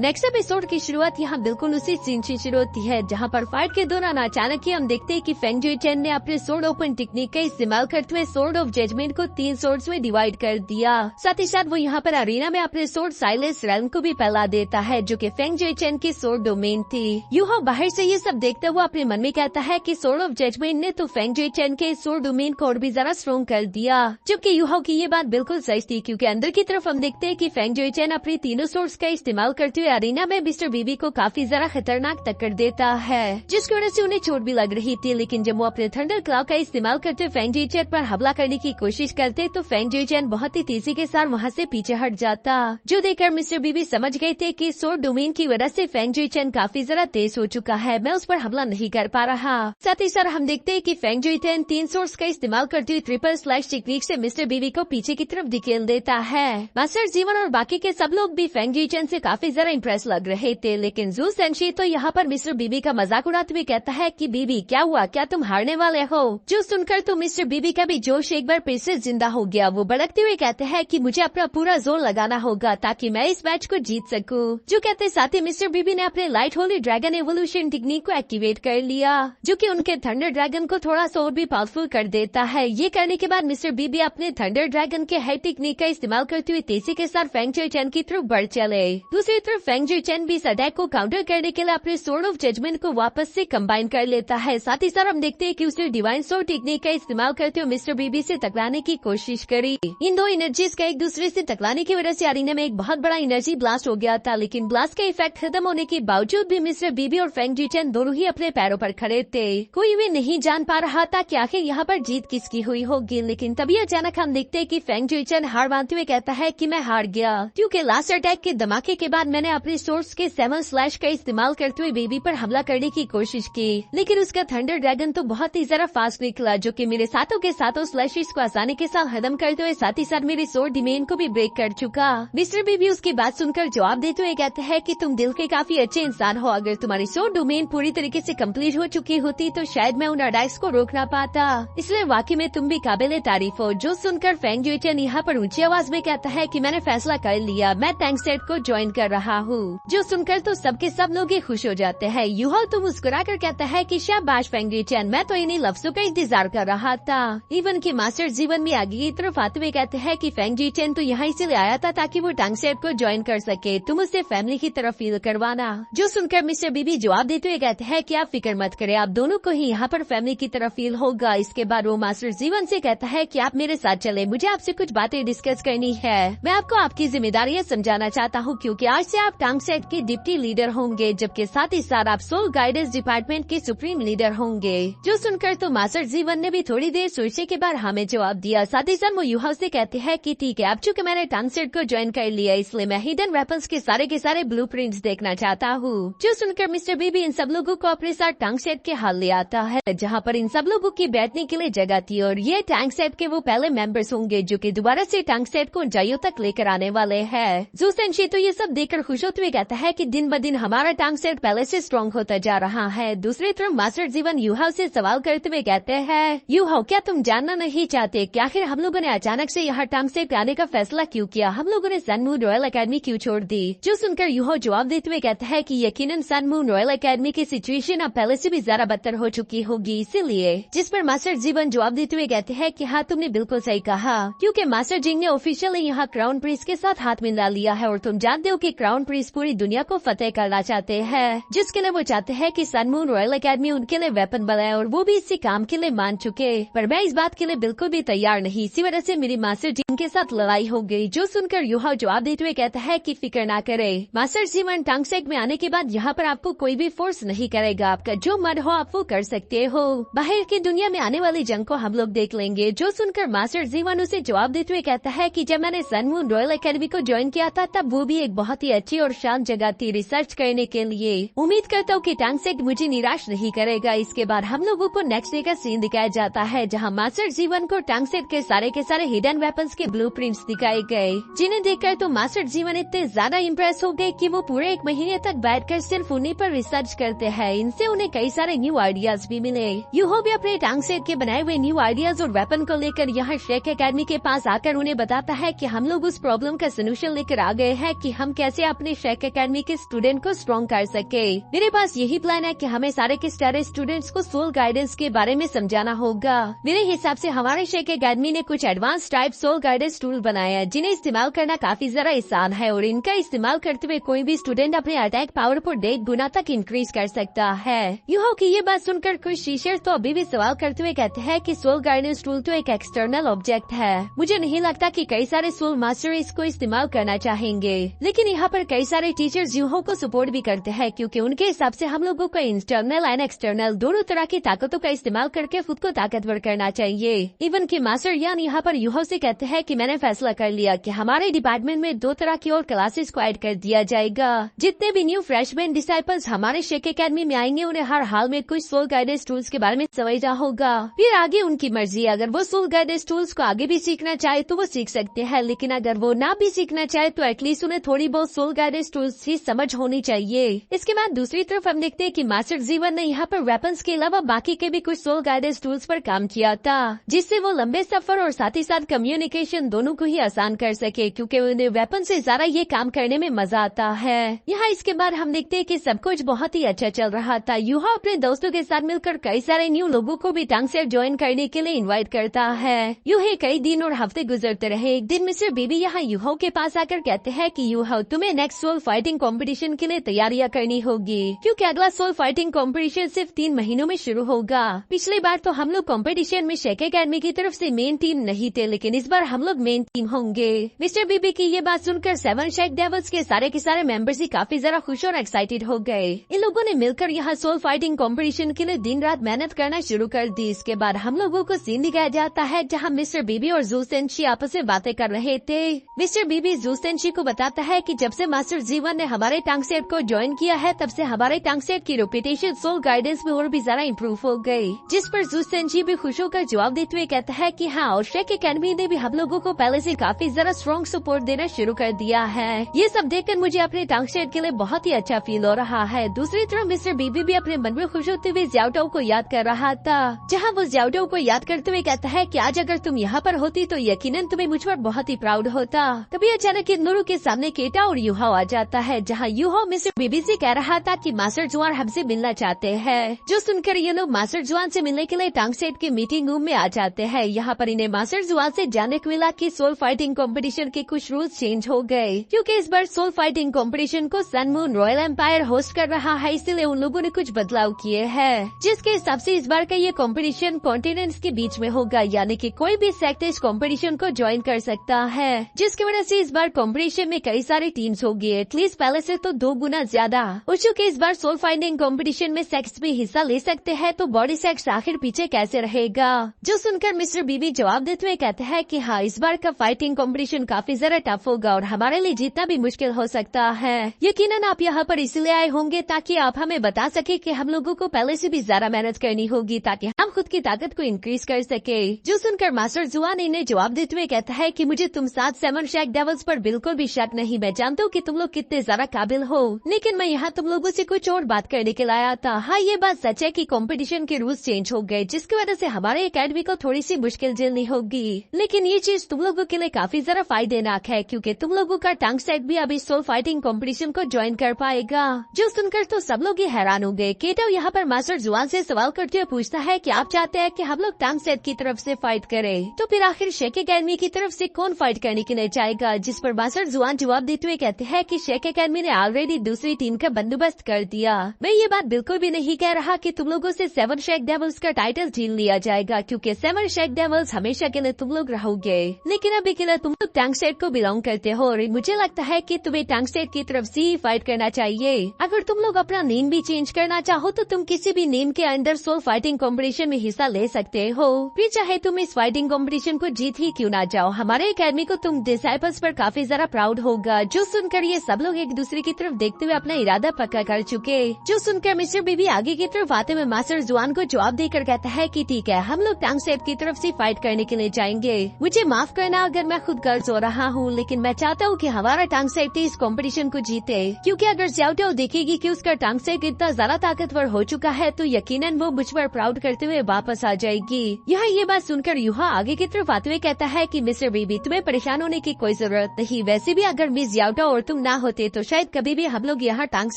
Next episode की शुरुआत यहाँ बिल्कुल उसी सीन से शुरू होती है जहाँ पर फाइट के दौरान अचानक ही हम देखते हैं कि फेंग जुई चेन ने अपने सोर्ड ओपन टेक्निक का इस्तेमाल करते हुए सोर्ड ऑफ जजमेंट को 3 सोर्ड्स में डिवाइड कर दिया। साथ ही साथ वो यहाँ पर अरीना में अपने सोर्ड साइलेंस रेल्म को भी फैला देता है जो कि फेंग जुई चेन की सोर्ड डोमेन थी। यूहो बाहर से ये सब देखते हुए अपने मन में कहता है कि सोर्ड ऑफ जजमेंट ने तो फेंग जुई चेन के सोर्ड डोमेन को और भी ज्यादा स्ट्रॉन्ग कर दिया, जबकि यूहो की ये बात बिल्कुल सही थी क्योंकि अंदर की तरफ हम देखते हैं कि फेंग जुई चेन अपनी तीनों सोर्ड्स का इस्तेमाल करते हुए अरीना में मिस्टर बीबी को काफी ज्यादा खतरनाक टक्कर देता है, जिसकी वजह से उन्हें चोट भी लग रही थी। लेकिन जब वो अपने थंडर क्लाव का इस्तेमाल करते फेंग जुई चेन पर हमला करने की कोशिश करते तो फेंग जुई चेन बहुत ही तेजी के साथ वहाँ से पीछे हट जाता, जो देखकर मिस्टर बीबी समझ गए थे कि सोर्ड डोमेन की वजह से फेंग जुई चेन काफी ज्यादा तेज हो चुका है, मैं उस पर हमला नहीं कर पा रहा। साथ ही साथ हम देखते हैं कि फेंग जुई चेन 3 सोर्स का इस्तेमाल करती हुई ट्रिपल स्लैश टेक्निक से मिस्टर बीबी को पीछे की तरफ धकेल देता है। मास्टर जीवन और बाकी के सब लोग भी फेंग जुई चेन से काफी ज्यादा इम्प्रेस लग रहे थे, लेकिन जू सेंशी तो यहाँ पर मिस्टर बीबी का मजाक उड़ाते हुए कहता है कि बीबी क्या हुआ, क्या तुम हारने वाले हो? जो सुनकर तो मिस्टर बीबी का भी जोश एक बार फिर से जिंदा हो गया। वो भड़कते हुए कहते हैं कि मुझे अपना पूरा जोर लगाना होगा ताकि मैं इस मैच को जीत सकूं। जो कहते साथ ही मिस्टर बीबी ने अपने light Holi dragon evolution technique को एक्टिवेट कर लिया, जो कि उनके थंडर ड्रैगन को थोड़ा सा और भी पावरफुल कर देता है। ये करने के बाद मिस्टर बीबी अपने थंडर ड्रैगन के हेड टेक्निक का इस्तेमाल करते हुए तेजी के साथ फेंग जुई चेन की तरफ बढ़ चले। दूसरी तरफ फेंग जुई चेन भी इस अटैक को काउंटर करने के लिए अपने सोर्ड ऑफ जजमेंट को वापस से कंबाइन कर लेता है। साथ ही साथ हम देखते हैं कि उसने डिवाइन सोर्ड टेक्निक का इस्तेमाल करते हुए मिस्टर बीबी से टकराने की कोशिश करी। इन दो एनर्जीज का एक दूसरे से टकराने की वजह से अरीना में एक बहुत बड़ा एनर्जी ब्लास्ट हो गया था, लेकिन ब्लास्ट का इफेक्ट खत्म होने के बावजूद भी मिस्टर बीबी और फेंग जुई चेन दोनों ही अपने पैरों पर खड़े थे। कोई भी नहीं जान पा रहा था कि आखिर यहाँ पर जीत किसकी हुई होगी, लेकिन तभी अचानक हम देखते हैं कि फेंग जुई चेन हार मानते हुए कहता है कि मैं हार गया क्योंकि लास्ट अटैक के धमाके के बाद मैंने अपने सोर्स के 7 स्लैश का इस्तेमाल करते हुए बेबी पर हमला करने की कोशिश की, लेकिन उसका थंडर ड्रैगन तो बहुत ही ज्यादा फास्ट निकला, जो कि मेरे साथों के साथों स्लैशेस को आसानी के साथ खत्म करते हुए साथ ही साथ मेरे सोर्ड डोमेन को भी ब्रेक कर चुका। मिस्टर बीबी उसकी बात सुनकर जवाब देते हुए कहते हैं कि तुम दिल के काफी अच्छे इंसान हो, अगर तुम्हारी सोर्ड डोमेन पूरी तरीके से कम्प्लीट हो चुकी होती तो शायद मैं उन अटैक्स को रोक ना पाता, इसलिए वाकई में तुम भी काबिल तारीफ हो। जो सुनकर फेंग जुई चेन यहाँ पर ऊंची आवाज में कहता है कि मैंने फैसला कर लिया, मैं टैंकसेट को ज्वाइन कर रहा हूँ। जो सुनकर तो सबके सब लोग ही खुश हो जाते हैं। यूहो तो मुस्कुरा कर कहता है कि शाबाश फेंग जुई चेन, मैं तो इन्हीं लफ्जों का इंतजार कर रहा था। इवन की मास्टर जीवन में आगे की तरफ आते हुए कहते हैं कि फेंग जुई चेन तो यहाँ इसीलिए आया था ताकि वो टैंकसेट को ज्वाइन कर सके, तुम उसे फैमिली की तरफ फील करवाना। जो सुनकर मिस्टर बीबी जवाब देते हुए कहते हैं कि आप फिक्र मत करें, आप दोनों को ही यहाँ पर फैमिली की तरफ फील होगा। इसके बाद वो मास्टर जीवन से कहता है कि आप मेरे साथ चले, मुझे आपसे कुछ बातें डिस्कस करनी है। मैं आपको आपकी जिम्मेदारियाँ समझाना चाहता हूँ क्योंकि आज से आप टैंकसेट के डिप्टी लीडर होंगे, जबकि साथ ही साथ आप सोल गाइडेंस डिपार्टमेंट के सुप्रीम लीडर होंगे। जो सुनकर तो मास्टर जीवन ने भी थोड़ी देर सोचने के बाद हमें जवाब दिया। साथ ही साथ वो यूहा से कहते हैं कि ठीक है, अब चूंकि मैंने टैंकसेट को ज्वाइन कर लिया इसलिए मैं हिडन वेपन्स के सारे ब्लूप्रिंट्स देखना चाहता हूँ। जो सुनकर मिस्टर बीबी इन सब लोगों को अपने साथ टैंकसेट के हाल ले आता है, जहाँ पर इन सब लोगों की बैठने के लिए जगह थी और ये टैंकसेट के वो पहले मेंबर्स होंगे जो कि दोबारा से टैंकसेट को ऊंचाइयों तक लेकर आने वाले हैं। जू सेंशी तो ये सब देखकर खुश होते हुए कहता है कि दिन ब दिन हमारा टैंकसेट पहले से स्ट्रॉन्ग होता जा रहा है। दूसरी तरफ मास्टर जीवन यूहा से सवाल करते हुए कहते हैं, यूहा क्या तुम जानना नहीं चाहते कि आखिर हम लोगों ने अचानक से यहाँ टैंकसेट आने का फैसला क्यों किया, हम लोगों ने सन मून रॉयल एकेडमी क्यों छोड़ दी? जो सुनकर यूहा जवाब देते हुए कहता है कि यकीनन सन मून रॉयल एकेडमी की सिचुएशन अब पहले से भी ज्यादा बदतर हो चुकी होगी, इसीलिए। जिस पर मास्टर जीवन जवाब देते हुए कहते हैं कि हाँ तुमने बिल्कुल सही कहा, क्योंकि मास्टर जिंग ने ऑफिशियली यहाँ क्राउन प्रिंस के साथ हाथ मिला लिया है और तुम जानते हो कि क्राउन प्रिंस पूरी दुनिया को फतेह करना चाहते हैं, जिसके लिए वो चाहते हैं कि सन मून रॉयल एकेडमी उनके लिए वेपन बनाए और वो भी इसी काम के लिए मान चुके, पर मैं इस बात के लिए बिल्कुल भी तैयार नहीं, इसी वजह से मेरी मास्टर जिंग के साथ लड़ाई हो गई। जो सुनकर यूहा जवाब देते हुए कहता है कि फिक्र ना करे, मास्टर जीवन टैंकसेट में आने के बाद यहाँ पर आपको कोई भी फोर्स नहीं करेगा, आपका जो मन हो आप वो कर सकते हो, बाहर की दुनिया में आने वाली जंग को हम लोग देख लेंगे। जो सुनकर मास्टर जीवन उसे जवाब देते हुए कहता है कि जब मैंने सन मून रॉयल एकेडमी को ज्वाइन किया था तब वो भी एक बहुत ही अच्छी और शांत जगह थी रिसर्च करने के लिए। उम्मीद करता हूँ कि टैंकसेट मुझे निराश नहीं करेगा। इसके बाद हम लोगों को नेक्स्ट डे का सीन दिखाया जाता है जहाँ मास्टर जीवन को टैंकसेट के सारे हिडन वेपन्स के ब्लूप्रिंट्स दिखाए गए, जिन्हें देखकर तो मास्टर जीवन इतने ज्यादा इम्प्रेस हो गए कि वो पूरे 1 महीने तक बैठकर सिर्फ उन्हीं पर रिसर्च करते हैं। इनसे उन्हें कई सारे न्यू आइडियाज भी मिले। यूहो भी अपने टैंकसेट के बनाए हुए न्यू आइडियाज और वेपन को लेकर यहाँ शेख एकेडमी के पास आकर उन्हें बताता है कि हम लोग उस प्रॉब्लम का सोल्यूशन लेकर आ गए हैं कि हम कैसे अपने अपने शेक एकेडमी के स्टूडेंट को स्ट्रॉन्ग कर सके। मेरे पास यही प्लान है कि हमें सारे के सारे स्टूडेंट्स को सोल गाइडेंस के बारे में समझाना होगा। मेरे हिसाब से हमारे शेक एकेडमी ने कुछ advance type soul guidance tool बनाया है जिन्हें इस्तेमाल करना काफी जरा आसान है और इनका इस्तेमाल करते हुए कोई भी स्टूडेंट अपने अटैक पावर को 1.5 गुना तक इंक्रीज कर सकता है। यूहो की ये बात सुनकर कुछ टीचर तो अभी भी सवाल करते हुए कहते हैं कि सोल गाइडेंस टूल तो एक एक्सटर्नल ऑब्जेक्ट है। मुझे नहीं लगता कि कई सारे सोल मास्टर इसको इस्तेमाल करना चाहेंगे, लेकिन यहाँ पर कई सारे टीचर्स यूहो को सपोर्ट भी करते हैं क्योंकि उनके हिसाब से हम लोगों को इंटरनल एंड एक्सटर्नल दोनों तरह की ताकतों का इस्तेमाल करके खुद को ताकतवर करना चाहिए। इवन की मास्टर यान यहाँ पर यूहो से कहते हैं कि मैंने फैसला कर लिया कि हमारे डिपार्टमेंट में 2 तरह की और क्लासेस को ऐड कर दिया जाएगा। जितने भी न्यू फ्रेशमैन डिसाइपल्स हमारे शेक एकेडमी में आएंगे उन्हें हर हाल में कुछ सोल गाइडेंस टूल्स के बारे में समझना होगा। फिर आगे उनकी मर्जी, अगर वो सोल गाइडेंस टूल्स को आगे भी सीखना चाहे तो वो सीख सकते हैं, लेकिन अगर वो ना भी सीखना चाहे तो एटलीस्ट उन्हें थोड़ी बहुत सोल गाइडेंस टूल्स ही समझ होनी चाहिए। इसके बाद दूसरी तरफ हम देखते हैं कि मास्टर जीवन ने यहाँ पर वेपन्स के अलावा बाकी के भी कुछ सोल गाइडेंस टूल्स पर काम किया था जिससे वो लंबे सफर और साथ ही साथ कम्युनिकेशन दोनों को ही आसान कर सके क्योंकि उन्हें वेपन से ज्यादा ये काम करने में मजा आता है। यहाँ इसके बाद हम देखते हैं कि सब कुछ बहुत ही अच्छा चल रहा था। यूहो अपने दोस्तों के साथ मिलकर कई सारे न्यू लोगों को भी टंग से ज्वाइन करने के लिए इनवाइट करता है। यूं ही कई दिन और हफ्ते गुजरते रहे। एक दिन मिस्टर बीबी यहाँ यूहो के पास आकर कहते हैं कि यूहो तुम्हें नेक्स्ट सोल फाइटिंग कंपटीशन के लिए तैयारियां करनी होगी क्योंकि अगला सोल फाइटिंग कंपटीशन सिर्फ 3 महीनों में शुरू होगा। पिछली बार तो हम लोग कंपटीशन में शेक एकेडमी की तरफ से मेन टीम नहीं थे, लेकिन इस बार हम लोग मेन टीम होंगे। मिस्टर बीबी की ये बात सुनकर 7 शेक डेविल्स के सारे मेंबर्स ही काफी जरा खुश और एक्साइटेड हो गए। इन लोगों ने मिलकर यहाँ सोल फाइटिंग कंपटीशन के लिए दिन रात मेहनत करना शुरू कर दी। इसके बाद हम लोगों को सीन दिखाया जाता है जहाँ मिस्टर बीबी और जू सेंशी आपस में बातें कर रहे थे। मिस्टर बीबी जू सेंशी को बताता है कि जब से मास्टर जीवन ने हमारे टंग सेट को ज्वाइन किया है तब से हमारे टंग सेट की रेपुटेशन सोल गाइडेंस में और भी ज्यादा इम्प्रूव हो गई। जिस पर जू सेंशी भी खुश होकर जवाब देते हुए कहता है कि हाँ, और शेक एकेडमी ने भी हम लोगों को पहले से काफी जरा स्ट्रॉन्ग सपोर्ट देना शुरू कर दिया है। ये सब देखकर मुझे अपने टंग सेट के लिए बहुत ही अच्छा फील हो रहा है। दूसरी तरफ मिस्टर बीबी भी अपने मन में खुश होते हुए ज्याओटो को याद कर रहा था, जहाँ वो ज्याओटो को याद करते हुए कहता है कि आज अगर तुम यहाँ पर होती तो यकीनन तुम्हें मुझ पर बहुत ही प्राउड होता। तभी अचानक नूरू के सामने केटा और यूहो आ जाता है, जहाँ यूहो मिस्टर बीबी से कह रहा था कि मास्टर जुआन हमसे मिलना चाहते हैं। जो सुनकर ये लोग मास्टर जुआन से मिलने के लिए टंग सेट के मीटिंग रूम में आ जाते हैं। यहाँ पर इन्हें मास्टर जुआन से जानने को मिला कि सोल फाइटिंग कंपटीशन के कुछ रूल्स चेंज हो गए क्योंकि इस बार सोल फाइटिंग कंपटीशन को sun moon royal empire host कर रहा है, इसलिए उन लोगों ने कुछ बदलाव किए हैं जिसके हिसाब से इस बार का ये कंपटीशन कॉन्टिनेंट्स के बीच में होगा, यानी कि कोई भी सेक्ट इस कंपटीशन को ज्वाइन कर सकता है, जिसकी वजह से इस बार कंपटीशन में कई सारी टीम्स होगी, एटलीस्ट पहले से तो 2 गुना ज्यादा। और चूँकि इस बार सोल फाइटिंग कंपटीशन में सेक्ट्स भी हिस्सा ले सकते हैं तो बॉडी सेक्ट्स आखिर पीछे कैसे रहेगा। जो सुनकर मिस्टर बीबी जवाब देते हुए कहते हैं कि हाँ, इस बार का फाइटिंग कंपटीशन काफी जरा टफ होगा और हमारे लिए जीतना भी मुश्किल हो सकता है। यकीनन आप यहाँ पर इसलिए आए होंगे ताकि आप हमें बता सके कि हम लोगों को पहले से भी ज्यादा मेहनत करनी होगी ताकि हम खुद की ताकत को इंक्रीज कर सके। जो सुनकर मास्टर जुआन इन्हें जवाब देते हुए कहता है कि मुझे तुम 7 शेक डेविल्स पर बिल्कुल भी शक नहीं। मैं जानता हूँ कि तुम लोग कितने ज्यादा काबिल हो, लेकिन मैं यहाँ तुम लोगों से कुछ और बात करने के लिए आया था। हाँ, ये बात सच है कि कंपटीशन के रूल्स चेंज हो गए जिसकी वजह से हमारे एकेडमी को थोड़ी सी मुश्किल झेलनी होगी, लेकिन ये चीज तुम लोगों के लिए काफी जरा फायदेनाक है क्योंकि तुम लोगों का टंग सेट भी अभी सोल फाइटिंग कंपटीशन को ज्वाइन कर पाएगा। जो सुनकर तो सब लोग ही हैरान हो गए। केटो यहाँ पर मास्टर जुआन से सवाल करते हुए पूछता है कि आप चाहते हैं कि हम लोग टंग सेट की तरफ से फाइट करें, तो फिर आखिर शेक एकेडमी की तरफ से कौन फाइट करने के लिए जाएगा। जिस पर मास्टर जुआन जवाब देते हुए कहते हैं कि शेक एकेडमी ने ऑलरेडी दूसरी टीम का बंदोबस्त कर दिया। मैं ये बात बिल्कुल भी नहीं कह रहा कि तुम लोगों से 7 शेक डेविल्स का टाइटल छीन लिया जाएगा क्योंकि 7 शेक डेविल्स हमेशा के लिए तुम लोग रहोगे, लेकिन अभी के लिए तुम लोग टंग सेट को बिलोंग करते हो और मुझे लगता है कि तुम्हें टंग सेट की तरफ से ही फाइट करना चाहिए। अगर तुम लोग अपना नेम भी चेंज करना चाहो तो तुम किसी भी नेम के अंदर सोल फाइटिंग कंपटीशन में हिस्सा ले सकते हो, फिर चाहे तुम इस फाइटिंग कंपटीशन को जीत ही क्यों ना जाओ। हमारे एकेडमी को तुम डिसाइपल्स पर काफी ज्यादा प्राउड होगा। जो सुनकर ये सब लोग एक दूसरे की तरफ देखते हुए अपना इरादा पक्का कर चुके। जो सुनकर मिस्टर बीबी आगे की तरफ आते हुए मास्टर जुआन को जवाब देकर कहता है कि ठीक है, हम लोग टंग सेट की तरफ से फाइट करने के लिए जाएंगे। मुझे माफ करना अगर मैं खुद गर्ज हो रहा हूँ, लेकिन मैं चाहता हूँ कि हमारा टंग सेट इस कंपटीशन को जीते क्योंकि अगर ज्याओटो देखेगी कि उसका टंग सेट इतना ज्यादा ताकतवर हो चुका है तो यकीनन वो मुझ पर प्राउड करते हुए वापस आ जाएगी। यहाँ ये बात सुनकर यूहा आगे की तरफ आते हुए कहता है कि मिस्टर बीबी तुम्हें परेशान होने की कोई जरूरत नहीं। वैसे भी अगर मिस ज्याओटो और तुम ना होते तो शायद कभी भी हम लोग यहाँ टांग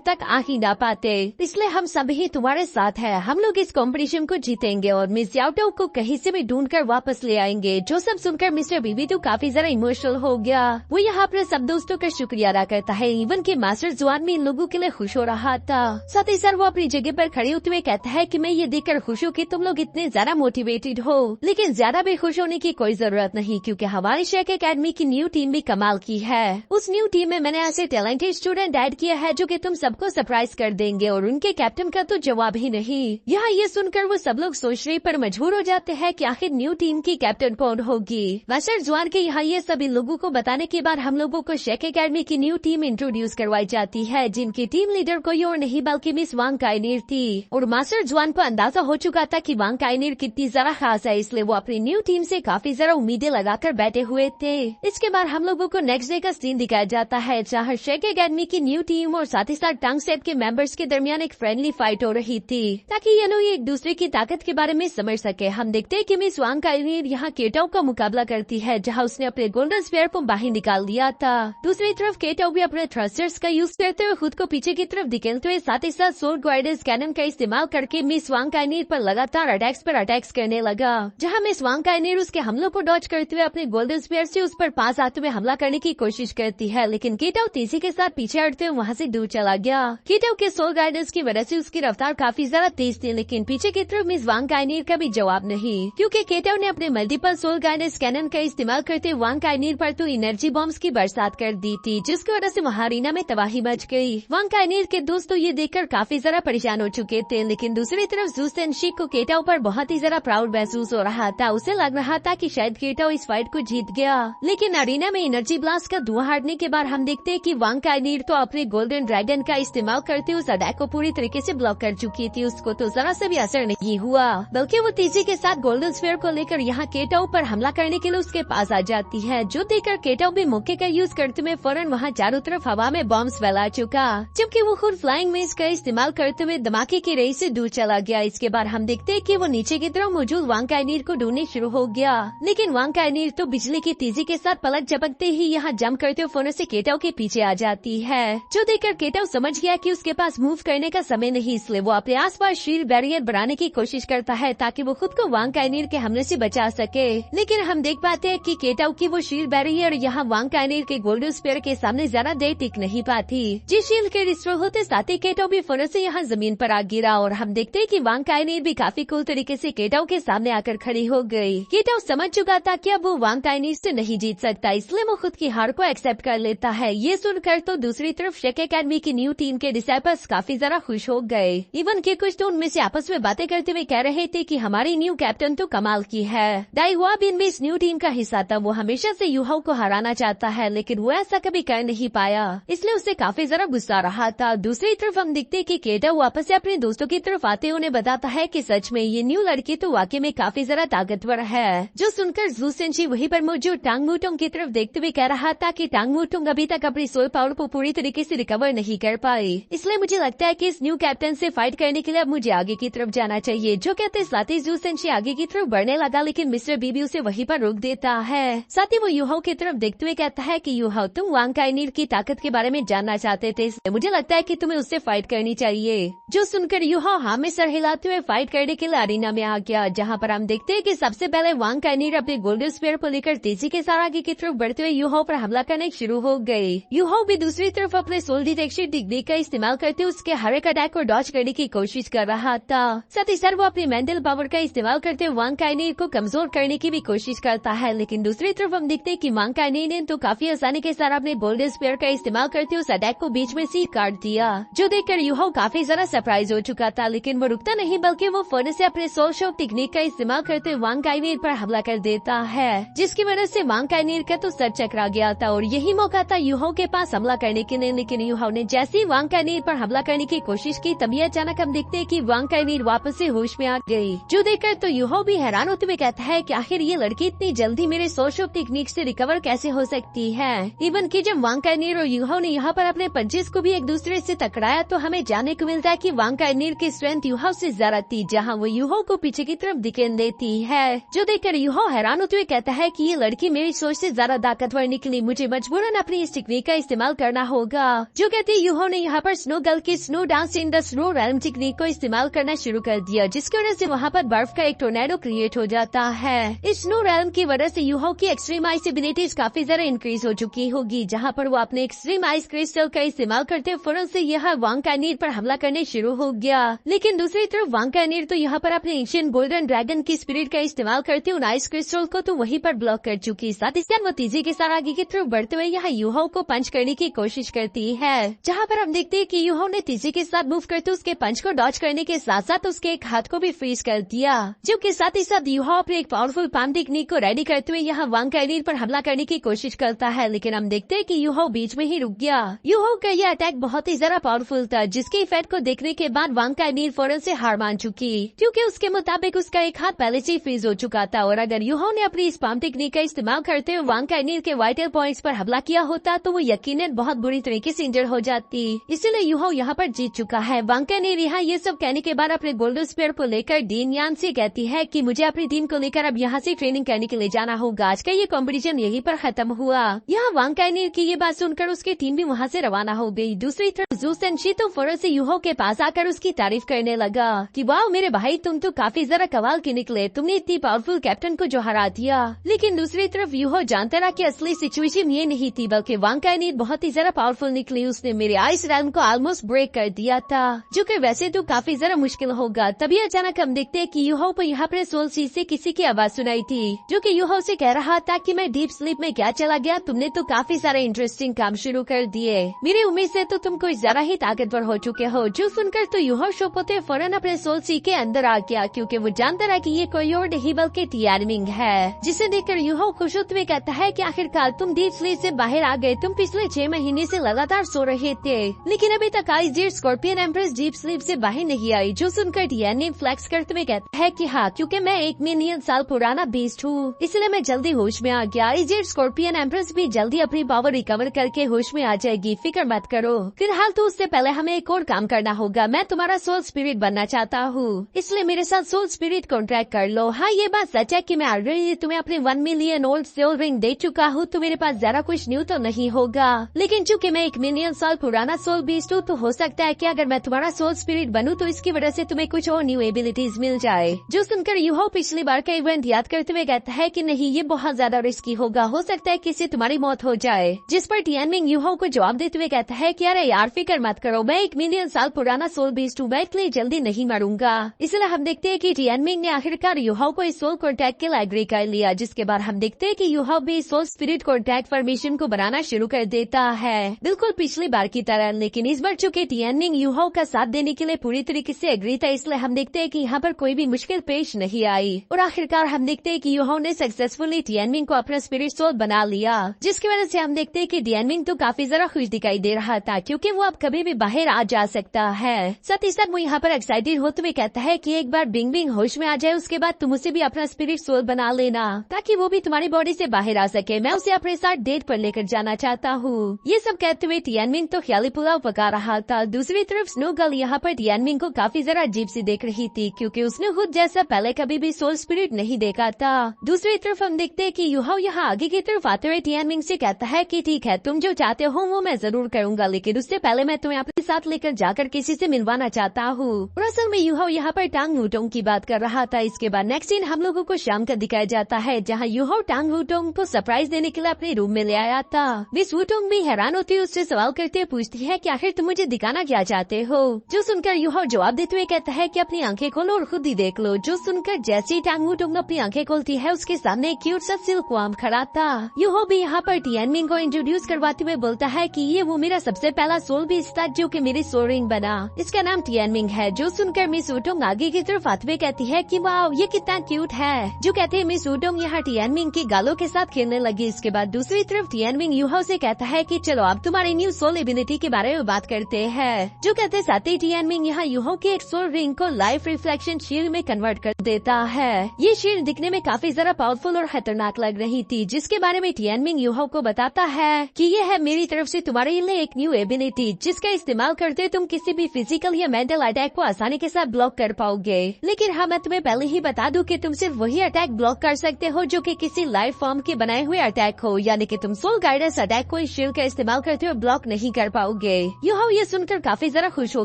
तक आ ही ना पाते, इसलिए हम सभी तुम्हारे साथ है। हम लोग इस कंपटीशन को जीतेंगे और मिस याओटो को कहीं से भी ढूंढकर वापस ले आएंगे। जो सब सुनकर मिस्टर बीबी तो काफी ज्यादा इमोशनल हो गया। वो यहाँ अपने सब दोस्तों का शुक्रिया अदा करता है, इवन के मास्टर जुआन भी इन लोगों के लिए खुश हो रहा था। साथ ही सर वो अपनी जगह पर खड़े होते हुए कहता है कि मैं ये देखकर खुश हूँ कि तुम लोग इतने ज्यादा मोटिवेटेड हो, लेकिन ज्यादा भी खुश होने की कोई जरूरत नहीं, क्योंकि हमारी शेक एकेडमी की न्यू टीम भी कमाल की है। उस न्यू टीम में मैंने ऐसे टैलेंटेड स्टूडेंट ऐड किया है जो कि तुम सबको सरप्राइज कर देंगे, और उनके कैप्टन का तो जवाब ही नहीं। यहाँ ये सुनकर वो सब लोग सोचने पर मजबूर हो जाते हैं कि आखिर न्यू टीम की कैप्टन कौन होगी। मास्टर जुआन के यहाँ ये सभी लोगों को बताने के बाद हम लोगों को शेक एकेडमी की न्यू टीम इंट्रोड्यूस करवाई जाती है, जिनकी टीम लीडर कोई और नहीं बल्कि मिस वांग काइनीर थी। और मास्टर जुआन को अंदाजा हो चुका था कि वांग काइनीर कितनी जरा खास है, इसलिए वो अपनी न्यू टीम से काफी जरा उम्मीदें लगाकर बैठे हुए थे। इसके बाद हम लोगों को नेक्स्ट डे का सीन दिखाया जाता है, जहाँ शेक एकेडमी की न्यू टीम और साथ ही साथ टंग सेट के मेंबर्स के दरमियान एक फ्रेंडली फाइट हो रही थी, ताकि ये लोग एक दूसरे की ताकत के बारे में समझ सके। हम देखते हैं कि मिस वांग काइनीर यहाँ केटाओ का मुकाबला करती है, जहाँ उसने अपने गोल्डन स्फीयर को बाहर निकाल दिया था। दूसरी तरफ केटाओ भी अपने थ्रस्टर्स का यूज करते हुए खुद को पीछे की तरफ धकेलते हुए साथ ही साथ सोल गाइडेंस कैनन का इस्तेमाल करके मिस वांग काइनीर पर लगातार अटैक्स करने लगा, जहाँ मिस वांग काइनीर उसके हमलों को डॉज करते हुए अपने गोल्डन स्फीयर से उस पर पास आते हुए हमला करने की कोशिश करती है, लेकिन केटाओ तेजी के साथ पीछे हटते हुए वहाँ से दूर चला गया। केटाओ के सोल गाइडेंस की वजह से उसकी रफ्तार काफी ज्यादा तेज थी, लेकिन पीछे की तरफ मिस वांग काइनीर का भी जवाब नहीं, क्योंकि केटाओ ने अपने मल्टीपल सोल गाइडेंस कैनन का इस्तेमाल करते वांग काइनीर पर तो एनर्जी बॉम्ब्स की बरसात कर दी थी, जिसकी वजह से वहाँ अरीना में तबाही मच गई। वांग काइनीर के दोस्त तो ये देखकर काफी ज्यादा परेशान हो चुके थे, लेकिन दूसरी तरफ जू सेनशी को केटाओ पर बहुत ही ज्यादा प्राउड महसूस हो रहा था। उसे लग रहा था कि शायद केटाओ इस फाइट को जीत गया, लेकिन अरीना में एनर्जी ब्लास्ट का धुआं हटने के बाद हम देखते हैं कि वांग काइनीर तो अपने गोल्डन ड्रैगन का इस्तेमाल करते उस अटैक को पूरी तरीके से ब्लॉक कर चुकी थी। उसको तो जरा से भी असर नहीं हुआ, बल्कि वो तेजी के साथ गोल्डन स्फीयर को लेकर यहाँ केटाओ पर हमला करने के लिए उसके पास आ जाती है, जो देखकर केटाओ भी मौके का यूज करते हुए फौरन वहाँ चारों तरफ हवा में बॉम्ब्स फैला चुका, जबकि वो खुद फ्लाइंग विंग्स का इस्तेमाल करते हुए धमाके की रेस से दूर चला गया। इसके बाद हम देखते हैं कि वो नीचे की तरफ मौजूद वांग काइनीर को ढूंढने शुरू हो गया, लेकिन वांग काइनीर तो बिजली की तेजी के साथ पलक झपकते ही यहाँ जंप करते हुए फौरन से केटाओ के पीछे आ जाती है, जो देखकर केटाओ समझ गया कि उसके पास मूव करने का समय नहीं, इसलिए वो अपने आसपास शील्ड बैरियर बनाने की कोशिश करता है ताकि वो खुद को वांग काइनीर के हमले से बचा सके। लेकिन हम देख पाते हैं कि केटाओ की वो शील्ड बैरियर यहाँ वांग काइनीर के गोल्डन स्फीयर के सामने ज्यादा देर टिक नहीं पाती। जिस शील्ड के डिस्ट्रॉय होते साथ ही केटाओ भी फौरन से यहाँ जमीन पर आ गिरा, और हम देखते हैं कि वांग काइनीर भी काफी कूल तरीके से केटाओ के सामने आकर खड़ी हो गई। केटाओ समझ चुका था कि अब वो वांग काइनीर से नहीं जीत सकता, इसलिए वो खुद की हार को एक्सेप्ट कर लेता है। ये सुनकर तो दूसरी तरफ शेक एकेडमी की न्यू टीम के डिसाइपल्स काफी ज्यादा खुश हो गए, इवन के कुछ तो उनमें से आपस में बातें करते हुए कह रहे थे कि हमारी न्यू कैप्टन तो कमाल की है। दाइहुआ भी इनमें इस न्यू टीम का हिस्सा था, वो हमेशा से यूहाओ को हराना चाहता है, लेकिन वो ऐसा कभी कर नहीं पाया, इसलिए उसे काफी ज्यादा गुस्सा आ रहा था। दूसरी तरफ हम देखते कि केटाओ वापस से अपने दोस्तों की तरफ आते उन्हें बताता है कि सच में ये न्यू लड़की तो वाकई में काफी ज्यादा ताकतवर है, जो सुनकर जू सेनशी वहीं पर मौजूद टांग मूटोंग की तरफ देखते हुए कह रहा था कि टांग मूटोंग अभी तक अपनी सोल पावर को पूरी तरीके से रिकवर नहीं कर पाई, इसलिए मुझे लगता है कि इस न्यू कैप्टन से फाइट करने के लिए अब मुझे आगे की तरफ जाना चाहिए। जो कहते साथ ही जू सेनशी आगे की तरफ बढ़ने लगा, लेकिन मिस्टर बीबी उसे वहीं पर रोक देता है। साथ ही वो यूहाओ की तरफ देखते हुए कहता है कि यूहाओ तुम वांग काइनीर की ताकत के बारे में जानना चाहते थे, मुझे लगता है कि तुम्हें उससे फाइट करनी चाहिए। जो सुनकर यूहाओ हाँ में सर हिलाते हुए फाइट करने के लिए अरीना में आ गया, जहाँ पर हम देखते हैं कि सबसे पहले वांग काइनीर अपने गोल्डन स्फीयर को लेकर तेजी के साथ आगे की तरफ बढ़ते हुए यूहाओ पर हमला करने शुरू हो गई। यूहाओ भी दूसरी तरफ अपने सोल डिटेक्शन टेक्निक का इस्तेमाल करते उसके हर एक अटैक को डॉज करने की कोशिश कर रहा था। साथ ही सर वो अपनी मेंटल पावर का इस्तेमाल करते हुए वांग काइनीर को कमजोर करने की भी कोशिश करता है, लेकिन दूसरी तरफ हम देखते हैं कि वांग काइनीर ने तो काफी आसानी के साथ अपने गोल्डन स्फीयर का इस्तेमाल करते उस अटैक को बीच में से काट दिया, जो देखकर यूहाओ काफी ज्यादा सरप्राइज हो चुका था। लेकिन वो रुकता नहीं, बल्कि वो फौरन से अपने सोल शॉक टेक्निक का इस्तेमाल करते वांग काइनीर पर हमला कर देता है, जिसकी वजह से वांग काइनीर का तो सर चकरा गया था और यही मौका था यूहाओ के पास हमला करने के लिए। लेकिन यूहाओ ने जैसे ही वांग काइनीर पर हमला करने की कोशिश की, तभी अचानक हम देखते हैं कि वांग काइनीर वापस से होश में आ गई, जो देखकर तो यूहाओ भी हैरान होते हुए कहता है कि आखिर ये लड़की इतनी जल्दी मेरे सोल शॉक टेक्निक से रिकवर कैसे हो सकती है। इवन कि जब वांग काइनीर और यूहाओ ने यहाँ पर अपने पंचेस को भी एक दूसरे से टकराया, तो हमें जानने को मिलता है कि वांग काइनीर की स्ट्रेंथ यूहाओ से ज्यादा थी, जहाँ वो यूहाओ को पीछे की तरफ धकेल देती है, जो देखकर यूहाओ हैरान होते हुए कहता है कि ये लड़की मेरी सोच से ज्यादा ताकतवर निकली, मुझे मजबूरन अपनी इस टेक्निक टेक्निक का इस्तेमाल करना होगा। जो कहते यूहो ने यहाँ पर स्नो गर्ल की snow dance in the snow realm technique को इस्तेमाल करना शुरू कर दिया, जिसकी वजह से वहाँ पर बर्फ का एक टोर्नेडो क्रिएट हो जाता है। इस स्नो रेल्म की वजह से यूहो की एक्सट्रीम आइस एबिलिटीज काफी ज्यादा इंक्रीज हो चुकी होगी, जहाँ पर वो अपने एक्सट्रीम आइस क्रिस्टल का इस्तेमाल करते फौरन से यह वांग कानीर पर हमला करने शुरू हो गया। लेकिन दूसरी तरफ वांग कानीर तो यहाँ पर अपने एंशिएंट गोल्डन ड्रैगन की स्पिरिट का इस्तेमाल करते उन आइस क्रिस्टल को तो वहीं पर ब्लॉक कर चुकी। साथ ही साथ वो तेजी के साथ आगे की तरफ बढ़ते हुए यहाँ यूहो को पंच करने की कोशिश करती है, जहाँ पर हम देखते हैं कि यूहो ने तेजी के साथ मूव करते उसके पंच को डॉज करने के साथ साथ उसके एक हाथ को भी फ्रीज कर दिया, जो कि साथ ही साथ यूहो अपने एक पावरफुल पाम टेक्निक को रेडी करते हुए यहाँ वांग कानीर पर हमला करने की कोशिश करता है। लेकिन हम देखते हैं कि यूहो बीच में ही रुक गया। यूहो का यह अटैक बहुत ही ज्यादा पावरफुल था, जिसके इफेक्ट को देखने के बाद वांग कानीर फौरन से हार मान चुकी, क्योंकि उसके मुताबिक उसका एक हाथ पहले से ही फ्रीज हो चुका था। और अगर यूहो ने अपनी इस पाम टेक्निक का इस्तेमाल करते हुए वांग कानीर के वाइटल पॉइंट्स पर हमला किया होता तो वो यकीनन बहुत बुरी तरीके से इंजर्ड हो जाती। इसलिए यूहो यहाँ पर जीत चुका है। वांग कानीर यहाँ ये सब कहने के बाद अपने गोल्डन स्पीयर को लेकर डीन यान से कहती है कि मुझे अपनी टीम को लेकर अब यहाँ से ट्रेनिंग करने के लिए जाना होगा। आज का ये कॉम्पिटिशन यहीं पर खत्म हुआ। यहाँ वांग कानीर की ये बात सुनकर उसकी टीम भी वहाँ से रवाना हो गई। दूसरी तरफ ज़ू सेंशी तो फौरन से यूहो के पास आकर उसकी तारीफ करने लगा कि वाह मेरे भाई, तुम तो काफी जरा कमाल के निकले, तुमने इतनी पावरफुल कैप्टन को जो हरा दिया। लेकिन दूसरी तरफ यूहो जानता रहा कि असली सिचुएशन ये नहीं थी, बल्कि वांग कानीर बहुत ही जरा पावरफुल निकली। उसने मेरे आइस रेल्म को ऑलमोस्ट ब्रेक कर दिया था, जो कि वैसे तो काफी जरा मुश्किल होगा। तभी अचानक हम देखते हैं कि यूहो को यहाँ पर सोल सी से किसी की आवाज सुनाई थी, जो कि यूहो से कह रहा था कि मैं डीप स्लीप में क्या चला गया, तुमने तो काफी सारे इंटरेस्टिंग काम शुरू कर दिए, मेरी उम्मीद से तो तुम कोई जरा ही ताकतवर हो चुके हो। जो सुनकर तो यूहो शोपोते फौरन अपने सोल सी के अंदर आ गया, क्योंकि वो जानता रहा कि ये कोई और नहीं बल्कि टियानमिंग है, जिसे देखकर यूहो खुश होते हुए कहता है कि आखिरकार तुम डीप स्लीप से बाहर आ गए। तुम पिछले 6 महीने से लगातार सो रहे थे, लेकिन अभी तक ice jet scorpion empress deep sleep से बाहर नहीं आई। जो सुनकर टियानमिंग फ्लेक्स करते हुए कहता है कि हाँ, क्योंकि मैं 1 मिलियन साल पुराना बीस्ट हूँ, इसलिए मैं जल्दी होश में आ गया। आइस जेट स्कॉर्पियन एम्प्रेस भी जल्दी अपनी पावर रिकवर करके होश में आ जाएगी, फिक्र मत करो। फिलहाल तो उससे पहले हमें एक और काम करना होगा। मैं तुम्हारा सोल स्पिरिट बनना चाहता हूँ, इसलिए मेरे साथ सोल स्पिरिट कॉन्ट्रैक्ट कर लो। हाँ, ये बात सच है कि मैं ऑलरेडी तुम्हें अपने 1 मिलियन ओल्ड सोल रिंग दे चुका हूँ, तो मेरे पास जरा कुछ न्यू तो नहीं होगा। लेकिन चूंकि मैं 1 मिलियन साल पुराना सोल बीस्ट हूँ, तो हो सकता है कि अगर मैं तुम्हारा सोल स्पिरिट बनूं तो इसकी वजह से तुम्हें कुछ और न्यू एबिलिटीज मिल जाए। जो सुनकर यूहो पिछली बार का इवेंट याद करते हुए कहता है कि नहीं, ये बहुत ज्यादा रिस्की होगा, हो सकता है किसी तुम्हारी मौत हो जाए। जिस पर टियानमिंग यूहो को जवाब देते हुए कहता है कि अरे यार, फिक्र मत करो, मैं 1 मिलियन साल पुराना सोल बीस्ट हूँ, मैं इतनी जल्दी नहीं मरूंगा। इसलिए हम देखते हैं कि टियानमिंग ने आखिरकार यूहो को इस सोल कॉन्टैक्ट के लिए एग्री कर लिया, जिसके बाद हम देखते हैं कि यूहो भी सोल स्पिरिट कॉन्टैक्ट फॉर्मेशन को बनाना शुरू कर देता है, बिल्कुल पिछली बार की तरह। लेकिन इस बार चूंकि टियानमिंग यूहो का साथ देने के लिए पूरी तरीके से एग्री था, इसलिए हम देखते हैं कि यहाँ पर कोई भी मुश्किल पेश नहीं आई। और आखिरकार हम देखते हैं कि यूहो ने सक्सेसफुली टियानमिंग को अपना स्पिरिट सोल बना लिया, जिसकी वजह से हम देखते हैं कि टियानमिंग तो काफी जरा खुश दिखाई दे रहा था, क्योंकि वो अब कभी भी बाहर आ जा सकता है। साथ ही साथ वो यहाँ पर एक्साइटेड होते हुए कहता है कि एक बार बिंग बिंग होश में आ जाए, उसके बाद तुम उसे भी अपना स्पिरिट सोल बना लेना, ताकि वो भी तुम्हारी बॉडी से बाहर आ सके। मैं उसे अपने साथ डेट पर लेकर जाना चाहता हूँ। ये सब कहते हुए टियानमिंग तो ख्याली पुलाव पका रहा था। दूसरी तरफ स्नो गर्ल यहाँ पर टियानमिंग को काफी जरा अजीब सी देख रही थी, क्योंकि उसने खुद जैसा पहले कभी भी सोल स्पिरिट नहीं देखा था। दूसरी तरफ हम देखते हैं कि यूहो यहाँ आगे की तरफ आते हुए टियानमिंग से कहता है कि ठीक है, तुम जो चाहते हो वो मैं जरूर करूंगा, लेकिन उससे पहले मैं तुम्हें अपने साथ लेकर जाकर किसी से मिलवाना चाहता हूँ। और असल में यूहो यहाँ पर टांग वूटोंग की बात कर रहा था। इसके बाद नेक्स्ट सीन हम लोगों को शाम का दिखाया जाता है, जहाँ यूहो टांग वूटोंग को सरप्राइज देने के लिए अपने रूम में ले आया था। मिस वूटोंग भी हैरान होती है, उससे सवाल करते पूछती है कि आखिर तुम मुझे दिखाना क्या चाहते हो। जो सुनकर यूहो जवाब देते हुए कहता है कि अपनी आंखें खोलो और खुद ही देख लो। जो सुनकर जैसे ही टांग वूटोंग अपनी आंखें खोलती है, उसके सामने एक क्यूट सा सिल्क वार्म खड़ा था। यूहो भी यहाँ पर टियानमिंग को इंट्रोड्यूस करवाते हुए बोलता है कि ये वो मेरा सबसे पहला सोल बीस्ट था, जो कि मेरी सोल रिंग बना, इसका नाम टियानमिंग है। जो सुनकर मिस वूटोंग आगे की तरफ आते हुए कहती है कि वाह, ये कितना क्यूट है। जो कहते हैं मिस वूटोंग यहाँ टियानमिंग की गालों के साथ खेलने लगी। इसके बाद दूसरी तरफ टियानमिंग यूहो से कहता है कि चलो अब तुम्हारी न्यू सोल एबिलिटी के बारे में बात करते हैं। जो कहते साथ ही टियानमिंग यहाँ यूहो की एक सोल रिंग को लाइफ रिफ्लेक्शन शील्ड में कन्वर्ट कर देता है। ये शील्ड दिखने में काफी जरा पावरफुल और खतरनाक लग रही थी, जिसके बारे में टियानमिंग यूहो को बताता है कि ये है मेरी तरफ से तुम्हारे लिए एक न्यू एबिलिटी, जिसका इस्तेमाल करते तुम किसी भी फिजिकल या मेंटल अटैक को आसानी के साथ ब्लॉक कर पाओगे। लेकिन हाँ, मैं तुम्हें पहले ही बता दूं कि तुम सिर्फ वही अटैक ब्लॉक कर सकते हो जो कि किसी लाइफ फॉर्म के बनाए हुए अटैक हो, यानी कि तुम सोल गाइडेंस अटैक ब्लैक को इस शील्ड का इस्तेमाल करते हुए ब्लॉक नहीं कर पाओगे। यूहाओ ये सुनकर काफी जरा खुश हो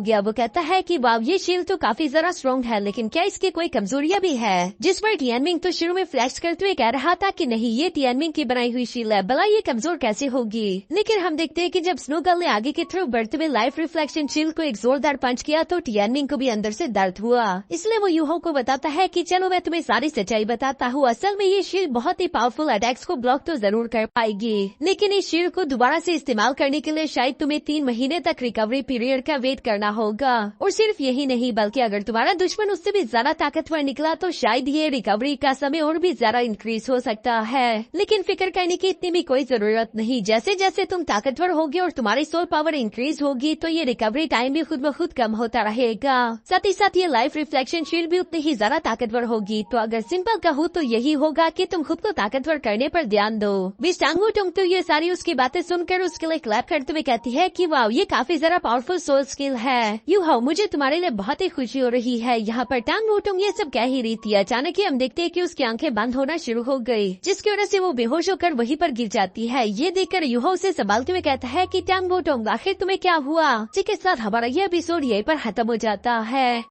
गया। वो कहता है कि वाव ये शील्ड तो काफी जरा स्ट्रॉन्ग है, लेकिन क्या इसकी कोई कमजोरियां भी है? जिस पर टियानमिंग तो शुरू में फ्लैक्स करते हुए कह रहा था कि नहीं ये टियानमिंग की बनाई हुई शील्ड है, भला ये कमजोर कैसे होगी। लेकिन हम देखते हैं कि जब स्नोगर्ल ने आगे की तरफ बढ़ते हुए लाइफ रिफ्लेक्शन शील्ड को एक जोरदार पंच किया तो टियानमिंग को भी अंदर से दर्द हुआ। इसलिए वो यूहाओ को बताता है कि चलो मैं तुम्हें सारी सच्चाई बताता हूँ, असल में ये शील्ड बहुत ही पावरफुल अटैक्स को ब्लॉक तो जरूर कर पाएगी, लेकिन इस शील्ड को दोबारा से इस्तेमाल करने के लिए शायद तुम्हें 3 महीने तक रिकवरी पीरियड का वेट करना होगा। और सिर्फ यही नहीं बल्कि अगर तुम्हारा दुश्मन उससे भी ज्यादा ताकतवर निकला तो शायद ये रिकवरी का समय और भी ज्यादा इंक्रीज हो सकता है। लेकिन फिक्र करने की इतनी भी कोई जरूरत नहीं, जैसे जैसे तुम ताकतवर होगे और तुम्हारी सोल पावर इंक्रीज होगी तो ये रिकवरी टाइम भी खुद ब खुद कम होता रहेगा। साथ ही साथ ये लाइफ रिफ्लेक्शन शील्ड भी उतनी ही ज्यादा ताकतवर होगी। तो अगर सिंपल कहूँ तो यही होगा कि तुम खुद को ताकतवर करने पर ध्यान दो। बिस्टांगू टोंग तो ये सारी उसकी बातें सुनकर उसके लिए क्लैप करते हुए कहती है कि वाह ये काफी जरा पावरफुल सोल स्किल है। यूहाओ मुझे तुम्हारे लिए बहुत ही खुशी हो रही है। यहाँ पर टांग वोटोंग ये सब कह ही रही थी, अचानक ही हम देखते हैं कि उसकी आंखें बंद होना शुरू हो गई, जिसकी वजह से वो बेहोश होकर वहीं पर गिर जाती है। ये देखकर यूहाओ से संभालते हुए कहता है कि टांग वोटोंग आखिर तुम्हें क्या हुआ? जिसके साथ हमारा ये एपिसोड यहीं पर खत्म हो जाता है।